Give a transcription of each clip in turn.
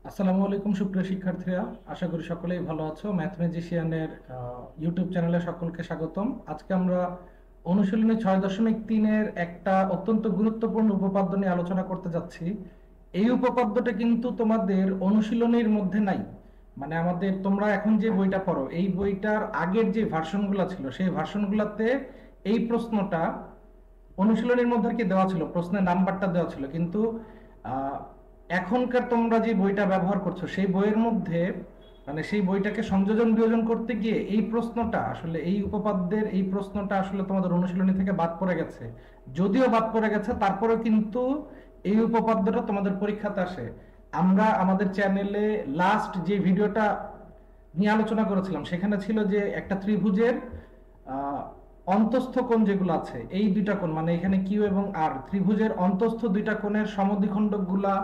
আসসালামু আলাইকুম সুপ্রিয় শিক্ষার্থীরা, আশা করি সকলেই ভালো আছো। ম্যাথ ম্যাজিশিয়ানের ইউটিউব চ্যানেলে সকলকে স্বাগতম। আজকে আমরা অনুশীলনী 6.3-এর একটা অত্যন্ত গুরুত্বপূর্ণ উপপাদ্য নিয়ে আলোচনা করতে যাচ্ছি। এই উপপাদ্যটা কিন্তু তোমাদের অনুশীলনীর মধ্যে নাই, মানে আমাদের তোমরা এখন যে বইটা পড়ো এই বইটার আগের যে ভার্সনগুলো ছিল সেই ভার্সনগুলোতে এই প্রশ্নটা অনুশীলনীর মধ্যে আর কি দেওয়া ছিল, প্রশ্নের নাম্বারটা দেওয়া ছিল, কিন্তু আহ, এখনকার তোমরা যে বইটা ব্যবহার করছো সেই বইয়ের মধ্যে মানে সেই বইটাকে সংযোজন বিয়োজন করতে গিয়ে এই প্রশ্নটা আসলে এই উপপাদ্যের এই প্রশ্নটা আসলে তোমাদের অনুশীলনী থেকে বাদ পড়ে গেছে। যদিও বাদ পড়ে গেছে তারপরেও কিন্তু এই উপপাদ্যটা তোমাদের পরীক্ষাতে আসে। আমরা আমাদের চ্যানেলে লাস্ট যে ভিডিওটা নিয়ে আলোচনা করেছিলাম সেখানে ছিল যে একটা ত্রিভুজের আহ অন্তস্থ কোণ যেগুলো আছে এই দুইটা কোণ, মানে এখানে কিউ এবং আর, ত্রিভুজের অন্তস্থ দুইটা কোণের সমদ্বিখণ্ডক গুলা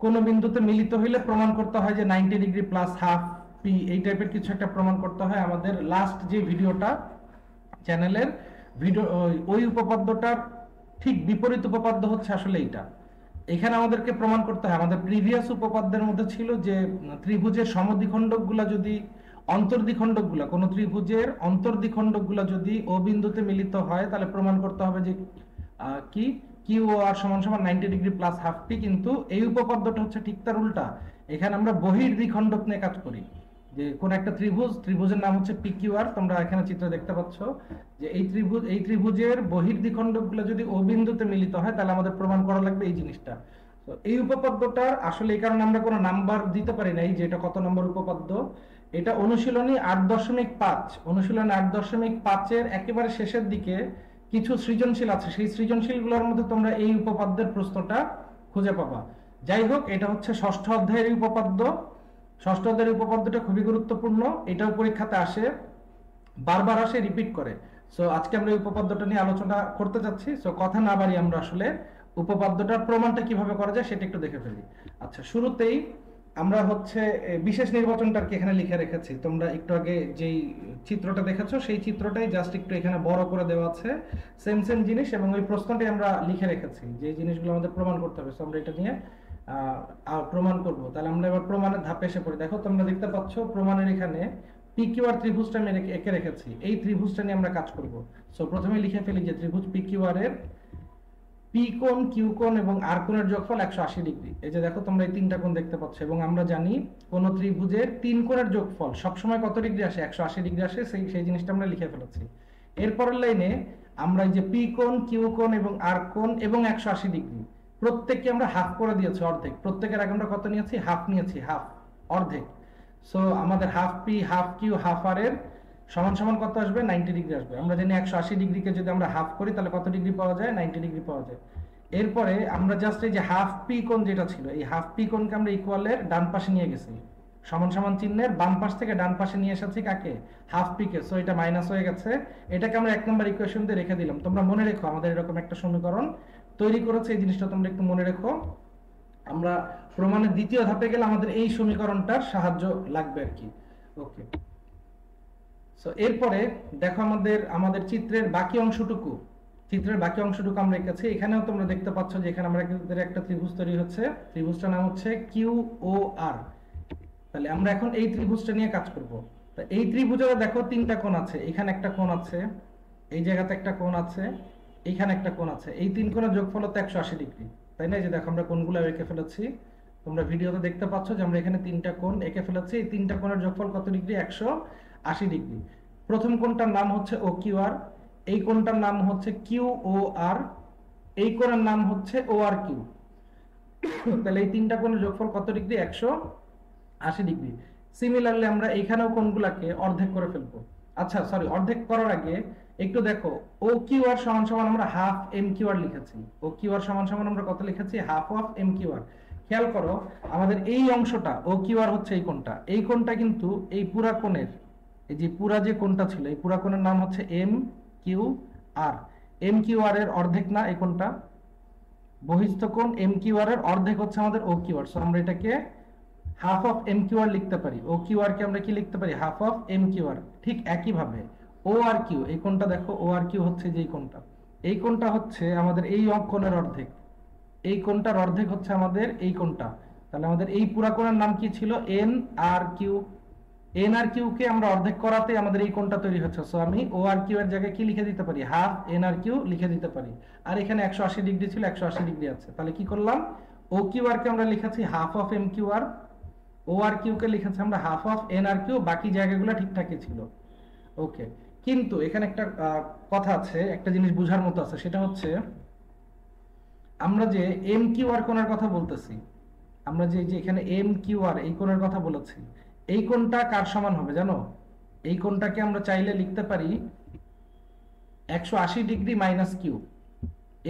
কোন বিন্দুতে মিলিত হইলে প্রমাণ করতে হয় যে 90 ডিগ্রি প্লাস হাফ পি, এই টাইপের কিছু একটা প্রমাণ করতে হয়। আমাদের লাস্ট যে ভিডিওটা চ্যানেলের ভিডিও, ওই উপপাদ্যটার ঠিক বিপরীত উপপাদ্য হচ্ছে আসলে এইটা। এখানে আমাদেরকে প্রমাণ করতে হয়, আমাদের প্রিভিয়াস উপপাদ্যের মধ্যে ছিল যে ত্রিভুজের সমদ্বিখণ্ডক গুলা যদি অন্তর্দ্বিখণ্ডক গুলা কোন ত্রিভুজের অন্তর্দ্বিখণ্ডক গুলা যদি ও বিন্দুতে মিলিত হয় তাহলে প্রমাণ করতে হবে যে কি কিউ ও আর সমান সমান 90 ডিগ্রি প্লাস হাফ পি। কিন্তু এই উপপাদ্যটা হচ্ছে ঠিক তার উল্টা। এখানে আমরা বহির্দ্বিখণ্ডক নিয়ে কাজ করি, যে কোন একটা ত্রিভুজের নাম হচ্ছে পি কিউ আর, তোমরা এখানে চিত্র দেখতে পাচ্ছ যে এই ত্রিভুজের বহির্দ্বিখণ্ডক গুলো যদি ও বিন্দুতে মিলিত হয় তাহলে আমাদের প্রমাণ করা লাগবে এই জিনিসটা। তো এই উপপাদ্যটার আসলে এই কারণে আমরা কোনো নাম্বার দিতে পারি নাই যে এটা কত নম্বর উপপাদ্য। এটা অনুশীলনী 8.5, অনুশীলনী 8.5-এর একেবারে শেষের দিকে কিছু সৃজনশীল আছে, সেই সৃজনশীল গুলোর মধ্যে তোমরা এই উপপাদ্যের প্রশ্নটা খুঁজে পাবা। যাই হোক, এটা হচ্ছে ষষ্ঠ অধ্যায়ের উপপাদ্য। ষষ্ঠ অধ্যায়ের উপপাদ্যটা খুবই গুরুত্বপূর্ণ, এটাও পরীক্ষাতে আসে, বারবার আসে, রিপিট করে। সো আজকে আমরা এই উপপাদ্যটা নিয়ে আলোচনা করতে যাচ্ছি। সো কথা না বাড়িয়ে আমরা আসলে উপপাদ্যটার প্রমাণটা কিভাবে করা যায় সেটা একটু দেখে ফেলি। আচ্ছা, শুরুতেই আমরা হচ্ছে বিশেষ নির্বাচনটা কি এখানে লিখে রেখেছি। তোমরা একটু আগে যেই চিত্রটা দেখেছো সেই চিত্রটাই জাস্ট একটু এখানে বড় করে দেওয়া আছে, সেম সেম জিনিস, এবং ওই প্রশ্নটাই আমরা লিখে রেখেছি যে জিনিসগুলো আমাদের প্রমাণ করতে হবে। সো আমরা এটা নিয়ে প্রমাণ করব। তাহলে আমরা এবার প্রমাণের ধাপে এসে পড়ি। দেখো তোমরা দেখতে পাচ্ছ প্রমাণের এখানে পি কিউ আর ত্রিভুজটা আমি এঁকে রেখেছি, এই ত্রিভুজটা নিয়ে আমরা কাজ করব। সো প্রথমে লিখে ফেলি যে ত্রিভুজ পি কিউ আর এর পি কোণ, কিউ কোণ এবং আর কোণের যোগফল 180 ডিগ্রি। এই যে দেখো তোমরা এই তিনটা কোণ দেখতে পাচ্ছ, এবং আমরা জানি কোন ত্রিভুজের তিন কোণের যোগফল সবসময় কত ডিগ্রি আসে, 180 ডিগ্রি আসে। সেই জিনিসটা আমরা লিখে ফেলেছি। এরপরের লাইনে আমরা এই যে পি কোণ, কিউ কোণ এবং আর কোণ এবং 180 ডিগ্রি প্রত্যেককে আমরা হাফ করে দিয়েছি, অর্ধেক। প্রত্যেকের আগে আমরা কত নিয়েছি, হাফ নিয়েছি, হাফ, অর্ধেক। সো আমাদের half P, half Q, half R এর সমান সমান কত আসবে, 90 ডিগ্রি আসবে। আমরা জানি 180 ডিগ্রিকে যদি আমরা হাফ করি তাহলে কত ডিগ্রি পাওয়া যায়, 90 ডিগ্রি পাওয়া যায়। এরপরে আমরা জাস্ট এই যে হাফ পি কোণ যেটা ছিল, এই হাফ পি কোণকে আমরা ইকুয়ালের ডান পাশে নিয়ে গেছি, সমান সমান চিহ্নের বাম পাশ থেকে ডান পাশে নিয়ে এসেছি কাকে, হাফ পি কে। সো এটা মাইনাস হয়ে গেছে, এটাকে আমরা 1 নম্বর ইকুয়েশন দিয়ে রেখে দিলাম। তোমরা মনে রেখো আমাদের এরকম একটা সমীকরণ তৈরি করেছে, এই জিনিসটা তোমরা একটু মনে রেখো। আমরা প্রমাণের দ্বিতীয় ধাপে গেলে আমাদের এই সমীকরণটার সাহায্য লাগবে আর কি। ওকে, সো এরপরে দেখো আমাদের আমাদের চিত্রের বাকি অংশটুকু আমরা রেখেছি। এখানেও তোমরা দেখতে পাচ্ছ যে এখানে আমরা একটা ত্রিভুজ তৈরি হচ্ছে, ত্রিভুজটার নাম হচ্ছে কিউ ও আর। তাহলে আমরা এখন এই ত্রিভুজটা নিয়ে কাজ করব। তো এই ত্রিভুজের দেখো তিনটা কোণ আছে, এখানে একটা কোণ আছে, এই জায়গাতে একটা কোণ আছে, এইখানে একটা কোণ আছে। এই তিন কোণের যোগফল হচ্ছে 180 ডিগ্রি, তাই না? এই যে দেখো আমরা কোণগুলো এঁকে ফেলেছি, তোমরা ভিডিওতে দেখতে পাচ্ছ যে আমরা এখানে তিনটা কোণ এঁকে ফেলেছি। এই তিনটা কোণের যোগফল কত ডিগ্রি, 180 ডিগ্রি। প্রথম কোণটার নাম হচ্ছে ও কিউ আর, এই কোণটার নাম হচ্ছে কিউ ও আর, এই কোণের নাম হচ্ছে ও আর কিউ। তাহলে এই তিনটা কোণের যোগফল কত ডিগ্রি, 180 ডিগ্রি। সিমিলারলি আমরা এইখানেও কোণগুলাকে অর্ধেক করে ফেলবো। আচ্ছা সরি, অর্ধেক করার আগে একটু দেখো, ও কিউ আর সমান সমান আমরা হাফ এম কিউ আর লিখেছি। ও কিউ আর সমান সমান আমরা কত লিখেছি, হাফ অফ এম কিউ আর। খেয়াল করো আমাদের এই অংশটা ও কিউ আর হচ্ছে এই কোণটা কিন্তু এই পুরা কোণের, এই যে পুরা যে কোণটা ছিল এই পুরা কোণের নাম হচ্ছে এম কিউ আর। এম কিউ আর এর অর্ধেক না এই কোণটা, বহিস্থ কোণ এম কিউ আর এর অর্ধেক হচ্ছে আমাদের ও কিউ আর। সো আমরা এটাকে হাফ অফ এম কিউ আর লিখতে পারি, ও কিউ আর কে আমরা কি লিখতে পারি, হাফ অফ এম কিউ আর। ঠিক একইভাবে ও আর কিউ, এই কোণটা দেখো, ও আর কিউ হচ্ছে যে কোণটা, এই কোণটা হচ্ছে আমাদের এই কোণের অর্ধেক, এই কোণটার অর্ধেক হচ্ছে আমাদের এই কোণটা। তাহলে আমাদের এই পুরা কোণের নাম কি ছিল? N R Q. N R Q কে আমরা অর্ধেক করাতে আমাদের এই কোণটা তৈরি হচ্ছে। সো আমি ও আর কিউ এর জায়গায় কি লিখে দিতে পারি? হাফ এন আর কিউ লিখে দিতে পারি। আর এখানে 180 ডিগ্রি ছিল, 180 ডিগ্রি আছে। তাহলে কি করলাম? ও কিউ আর কে আমরা লিখেছি half of M Q R, ও আর কিউ কে লিখেছি আমরা half of N R Q, বাকি জায়গাগুলো ঠিকঠাকই ছিল। ওকে, কিন্তু এখানে একটা কথা আছে, একটা জিনিস বোঝার মতো আছে, সেটা হচ্ছে আমরা যে এম কিউ আর কোণের কথা বলতেছি, আমরা যে এখানে এম কিউ আর এই কোণের কথা বলেছি, এই কোণটা কার সমান হবে জানো? এই কোণটাকে আমরা চাইলে লিখতে পারি 180 degree minus Q.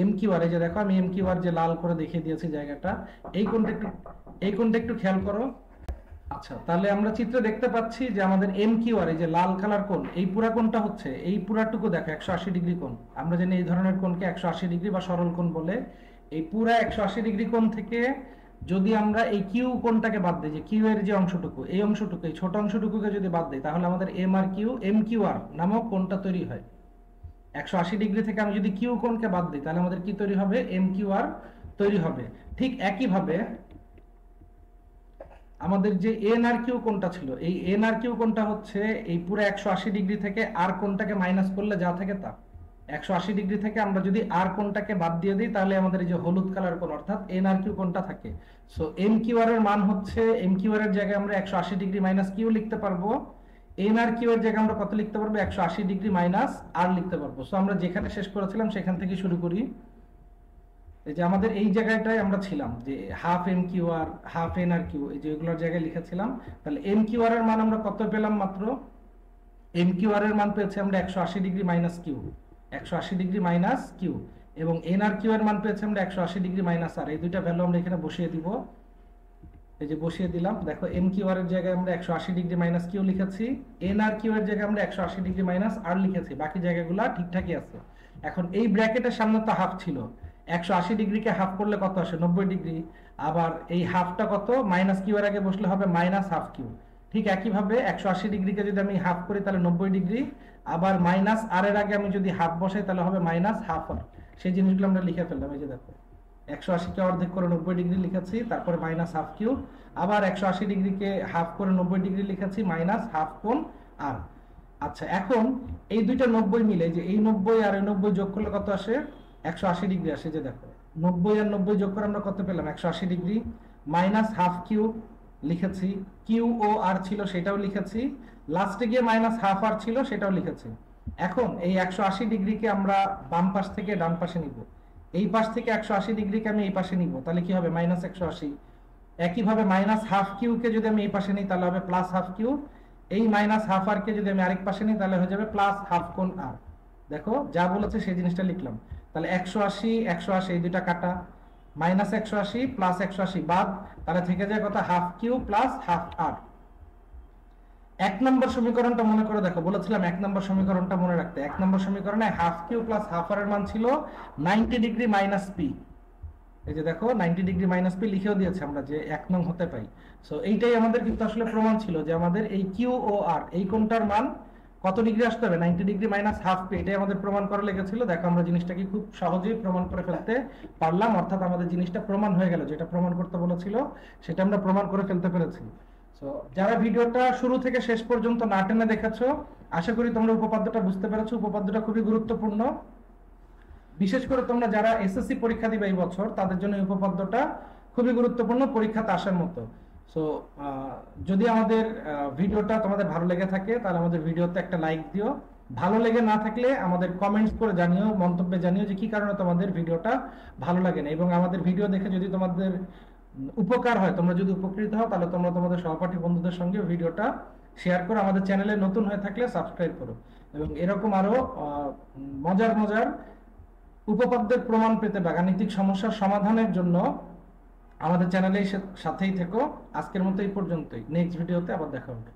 M Q R, এই যে দেখো আমি এম কিউ আর যে লাল করে দেখিয়ে দিয়েছি জায়গাটা, এই কোণটা একটু খেয়াল করো। আচ্ছা, তাহলে আমরা চিত্রে দেখতে পাচ্ছি যে আমাদের এম কিউ আর, এই যে লাল কালার কোণ, এই পুরা কোণটা হচ্ছে, এই পুরাটুকু দেখো 180 ডিগ্রি কোণ। আমরা জানি এই ধরনের কোণকে 180 ডিগ্রি বা সরল কোণ বলে। এই পুরা 180 ডিগ্রি কোণ থেকে যদি আমরা এই কিউ কোণটাকে বাদ দিই, যে কিউ এর যে অংশটুকু, এই অংশটুকু, এই ছোট অংশটুকুকে যদি বাদ দিই, তাহলে আমাদের এম কিউ আর নামক কোণটা তৈরি হয়। 180 ডিগ্রি থেকে আমি যদি কিউ কোণকে বাদ দিই, তাহলে আমাদের কি তৈরি হবে? এম কিউ আর তৈরি হবে। ঠিক একইভাবে আমাদের যে এন আর কিউ কোণটা ছিল, এই এন আর কিউ কোণটা হচ্ছে এই পুরো 180 ডিগ্রি থেকে আর কোণটাকে মাইনাস করলে যা থাকে তা। 180 ডিগ্রি থেকে আমরা যদি আর কোণটাকে বাদ দিয়ে দিই, তাহলে আমাদের এই যে হলুদ কালার কোণ অর্থাৎ এন আর কিউ কোণটা থাকে। সো এম কিউ আর এর মান হচ্ছে, এম কিউ আর এর জায়গায় আমরা 180 ডিগ্রি মাইনাস কিউ লিখতে পারবো, এন আর কিউ এর জায়গায় আমরা কত লিখতে পারবো? 180 ডিগ্রি মাইনাস আর লিখতে পারবো। সো আমরা যেখানে শেষ করেছিলাম সেখান থেকে শুরু করি। এই যে আমাদের এই জায়গাটায় আমরা ছিলাম যে হাফ এম কিউ আর হাফ এন আর কিউ, এই যে এগুলোর জায়গায় লিখেছিলাম। তাহলে এম কিউ আর এর মান আমরা কত পেলাম? মাত্র এম কিউ আর এর মান পেয়েছি আমরা 180 degree minus Q, 180 degree minus Q, এবং এন আর কিউ এর মান পেয়েছি আমরা 180 ডিগ্রি মাইনাস আর। এই দুইটা ভ্যালু আমরা এখানে বসিয়ে দিব। এই যে বসিয়ে দিলাম, দেখো এম কিউ আর এর জায়গায় আমরা 180 ডিগ্রি মাইনাস কিউ লিখেছি, এন আর কিউ এর জায়গায় আমরা 180 ডিগ্রি মাইনাস আর লিখেছি, বাকি জায়গাগুলো ঠিকঠাকই আছে। এখন এই ব্র্যাকেটের সামনে তো হাফ ছিল, 180 ডিগ্রিকে হাফ করলে কত আসে? 90 ডিগ্রি। আবার এই হাফটা কত? মাইনাস কিউ এর আগে বসলে হবে মাইনাস হাফ কিউ। ঠিক একইভাবে 180 ডিগ্রিকে যদি আমি হাফ করি তাহলে 90 ডিগ্রি, আবার মাইনাস আর এর আগে আমি যদি হাফ বসাই তাহলে হবে মাইনাস হাফ আর। সেই জিনিসগুলো আমরা লিখে ফেললাম। এই যে দেখো 180 কে অর্ধেক করে 90 ডিগ্রি লিখেছি, তারপরে মাইনাস হাফ কিউ, আবার 180 ডিগ্রিকে হাফ করে 90 ডিগ্রি লিখেছি, মাইনাস হাফ কোণ আর। আচ্ছা, এখন এই দুইটা 90 মিলে, যে এই 90 আর এই 90 যোগ করলে কত আসে? 180 ডিগ্রি আসে। যে দেখো 90 আর 90 যোগ করে আমরা কত পেলাম? 180 ডিগ্রি, মাইনাস হাফ কিউ লিখেছি, কিউ ও আর ছিল সেটাও লিখেছি, লাস্টে গিয়ে মাইনাস হাফ আর ছিল সেটাও লিখেছি। এখন এই 180 ডিগ্রিকে আমরা বাম পাশ থেকে ডান পাশে নিব, এই পাশ থেকে 180 ডিগ্রিকে আমি এই পাশে নিব, তাহলে কি হবে? মাইনাস 180। একইভাবে মাইনাস হাফ কিউ কে যদি আমি এই পাশে নিই তাহলে হবে প্লাস হাফ কিউ, এই মাইনাস হাফ আর কে যদি আমি আরেক পাশে নিই তাহলে হয়ে যাবে প্লাস হাফ কোণ আর। দেখো যা বলেছে সেই জিনিসটা লিখলাম। তাহলে 180 180 এই দুইটা কাটা, মাইনাস 180 প্লাস 180 বাদ, তাহলে থেকে যায় কত? হাফ কিউ প্লাস হাফ আর। এক নম্বর সমীকরণটা মনে করে দেখো, বলেছিলাম এক নম্বর সমীকরণটা মনে রাখতে। এক নম্বর সমীকরণে half Q plus half R এর মান ছিল 90 ডিগ্রি মাইনাস পি। এই যে দেখো 90 ডিগ্রি মাইনাস পি লিখেও দিয়েছে আমরা যে 1 নং হতে পাই। সো এইটাই আমাদের কিন্তু আসলে প্রমাণ ছিল যে আমাদের এই কিউ ও আর এই কোণটার মান কত ডিগ্রি আসতে হবে? 90 ডিগ্রি মাইনাস হাফ পি। এটাই আমাদের প্রমাণ করা লেগেছিল। দেখো আমরা জিনিসটাকে খুব সহজেই প্রমাণ করে ফেলতে পারলাম, অর্থাৎ আমাদের জিনিসটা প্রমাণ হয়ে গেল, যেটা প্রমাণ করতে বলেছিল সেটা আমরা প্রমাণ করে ফেলতে পেরেছি। সো যারা ভিডিওটা শুরু থেকে শেষ পর্যন্ত না টেনে দেখেছো, আশা করি তোমরা উপপাদ্যটা বুঝতে পেরেছো। উপপাদ্যটা খুবই গুরুত্বপূর্ণ, বিশেষ করে তোমরা যারা এসএসসি পরীক্ষা দিবে এই বছর তাদের জন্য এই উপপাদ্যটা খুবই গুরুত্বপূর্ণ, পরীক্ষাতে আসার মতো। সো যদি আমাদের ভিডিওটা তোমাদের ভালো লেগে থাকে তাহলে আমাদের ভিডিওতে একটা লাইক দিও। ভালো লেগে না থাকলে আমাদের কমেন্টস করে জানিও, মন্তব্যে জানিও যে কি কারণে তোমাদের ভিডিওটা ভালো লাগে না। এবং আমাদের ভিডিও দেখে যদি তোমাদের উপকার হয়, তোমরা যদি উপকৃত হও, তাহলে তোমরা তোমাদের সহপাঠী বন্ধুদের সঙ্গে ভিডিওটা শেয়ার করো। আমাদের চ্যানেলে নতুন হয়ে থাকলে সাবস্ক্রাইব করো, এবং এরকম আরো মজার মজার উপপাদ্যের প্রমাণ পেতে বা গাণিতিক সমস্যার সমাধানের জন্য আমাদের চ্যানেলের সাথেই থেকো। আজকের মতো এই পর্যন্তই, নেক্সট ভিডিওতে আবার দেখা হবে।